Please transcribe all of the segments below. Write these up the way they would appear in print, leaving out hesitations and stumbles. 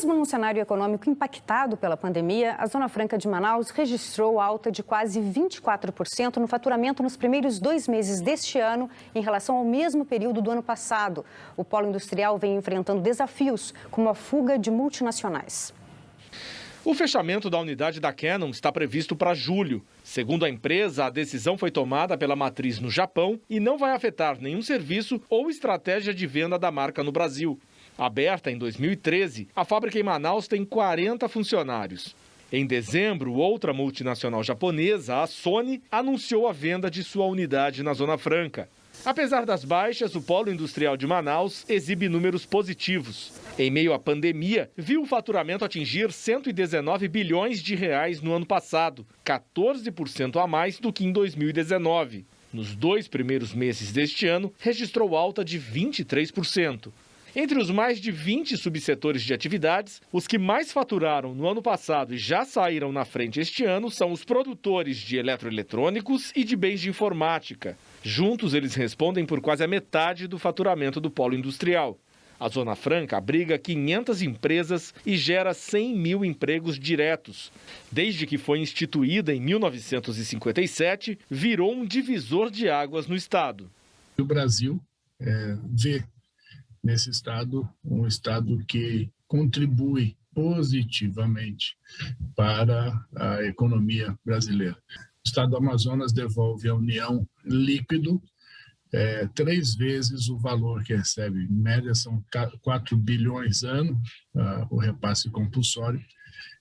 Mesmo num cenário econômico impactado pela pandemia, a Zona Franca de Manaus registrou alta de quase 24% no faturamento nos primeiros 2 meses deste ano em relação ao mesmo período do ano passado. O polo industrial vem enfrentando desafios, como a fuga de multinacionais. O fechamento da unidade da Canon está previsto para julho. Segundo a empresa, a decisão foi tomada pela matriz no Japão e não vai afetar nenhum serviço ou estratégia de venda da marca no Brasil. Aberta em 2013, a fábrica em Manaus tem 40 funcionários. Em dezembro, outra multinacional japonesa, a Sony, anunciou a venda de sua unidade na Zona Franca. Apesar das baixas, o polo industrial de Manaus exibe números positivos. Em meio à pandemia, viu o faturamento atingir 119 bilhões de reais no ano passado, 14% a mais do que em 2019. Nos 2 primeiros meses deste ano, registrou alta de 23%. Entre os mais de 20 subsetores de atividades, os que mais faturaram no ano passado e já saíram na frente este ano são os produtores de eletroeletrônicos e de bens de informática. Juntos, eles respondem por quase a metade do faturamento do polo industrial. A Zona Franca abriga 500 empresas e gera 100 mil empregos diretos. Desde que foi instituída em 1957, virou um divisor de águas no estado. O Brasil vê nesse estado um estado que contribui positivamente para a economia brasileira. O estado do Amazonas devolve à União líquido 3 vezes o valor que recebe. Em média, são 4 bilhões ano, o repasse compulsório.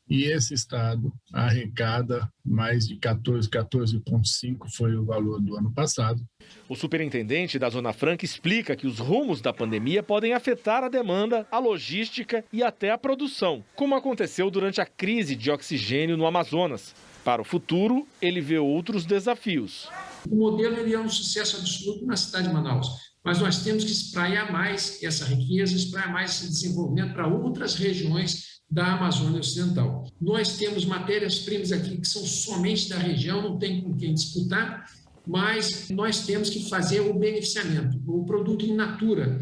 E esse estado arrecada mais de 14,5 foi o valor do ano passado. O superintendente da Zona Franca explica que os rumos da pandemia podem afetar a demanda, a logística e até a produção, como aconteceu durante a crise de oxigênio no Amazonas. Para o futuro, ele vê outros desafios. O modelo ele é um sucesso absoluto na cidade de Manaus, mas nós temos que espraiar mais essa riqueza, espraiar mais esse desenvolvimento para outras regiões da Amazônia Ocidental. Nós temos matérias-primas aqui que são somente da região, não tem com quem disputar, mas nós temos que fazer o beneficiamento, o produto in natura.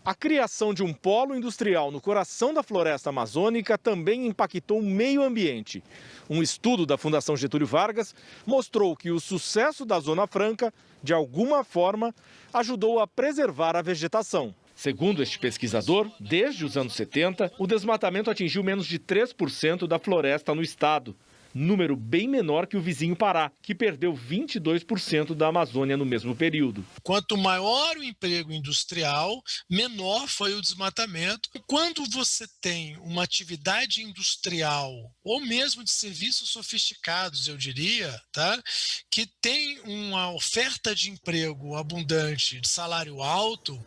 A criação de um polo industrial no coração da floresta amazônica também impactou o meio ambiente. Um estudo da Fundação Getúlio Vargas mostrou que o sucesso da Zona Franca, de alguma forma, ajudou a preservar a vegetação. Segundo este pesquisador, desde os anos 70, o desmatamento atingiu menos de 3% da floresta no estado. Número bem menor que o vizinho Pará, que perdeu 22% da Amazônia no mesmo período. Quanto maior o emprego industrial, menor foi o desmatamento. Quando você tem uma atividade industrial, ou mesmo de serviços sofisticados, eu diria, tá? Que tem uma oferta de emprego abundante, de salário alto,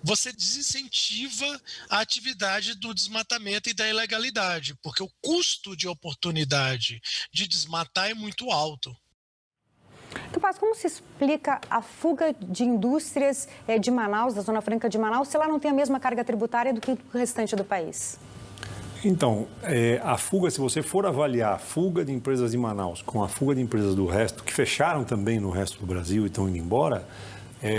você desincentiva a atividade do desmatamento e da ilegalidade, porque o custo de oportunidade de desmatar é muito alto. Tupaz, como se explica a fuga de indústrias de Manaus, da Zona Franca de Manaus, se lá não tem a mesma carga tributária do que o restante do país? Então, a fuga, se você for avaliar a fuga de empresas de Manaus com a fuga de empresas do resto, que fecharam também no resto do Brasil e estão indo embora,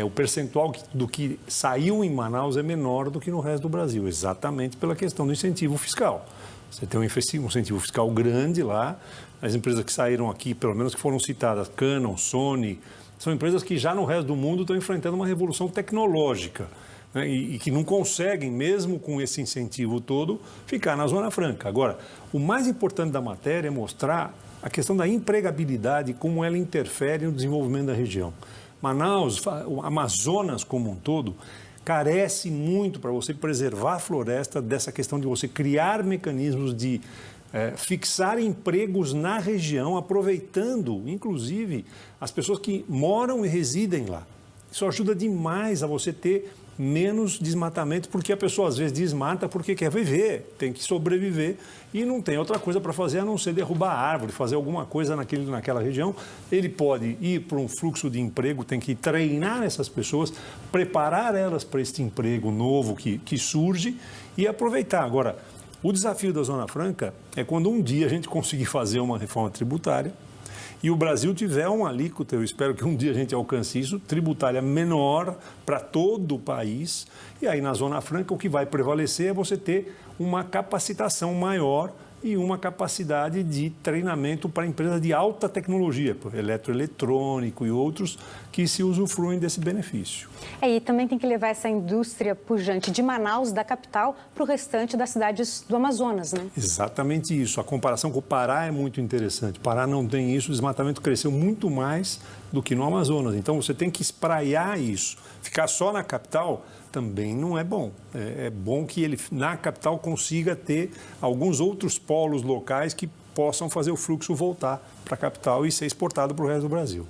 o percentual do que saiu em Manaus é menor do que no resto do Brasil, exatamente pela questão do incentivo fiscal. Você tem um incentivo fiscal grande lá, as empresas que saíram aqui, pelo menos que foram citadas, Canon, Sony, são empresas que já no resto do mundo estão enfrentando uma revolução tecnológica, né, e que não conseguem, mesmo com esse incentivo todo, ficar na Zona Franca. Agora, o mais importante da matéria é mostrar a questão da empregabilidade, como ela interfere no desenvolvimento da região. Manaus, o Amazonas como um todo, carece muito para você preservar a floresta dessa questão de você criar mecanismos de fixar empregos na região, aproveitando, inclusive, as pessoas que moram e residem lá. Isso ajuda demais a você ter menos desmatamento, porque a pessoa às vezes desmata porque quer viver, tem que sobreviver e não tem outra coisa para fazer a não ser derrubar árvore, fazer alguma coisa naquela região. Ele pode ir para um fluxo de emprego, tem que treinar essas pessoas, preparar elas para este emprego novo que surge e aproveitar. Agora, o desafio da Zona Franca é quando um dia a gente conseguir fazer uma reforma tributária e o Brasil tiver uma alíquota, eu espero que um dia a gente alcance isso, tributária menor para todo o país. E aí na Zona Franca o que vai prevalecer é você ter uma capacitação maior e uma capacidade de treinamento para empresas de alta tecnologia, eletroeletrônico e outros que se usufruem desse benefício. E também tem que levar essa indústria pujante de Manaus, da capital, para o restante das cidades do Amazonas, né? Exatamente isso. A comparação com o Pará é muito interessante. O Pará não tem isso, o desmatamento cresceu muito mais do que no Amazonas. Então você tem que espraiar isso. Ficar só na capital também não é bom. É bom que ele, na capital, consiga ter alguns outros polos locais que possam fazer o fluxo voltar para a capital e ser exportado para o resto do Brasil.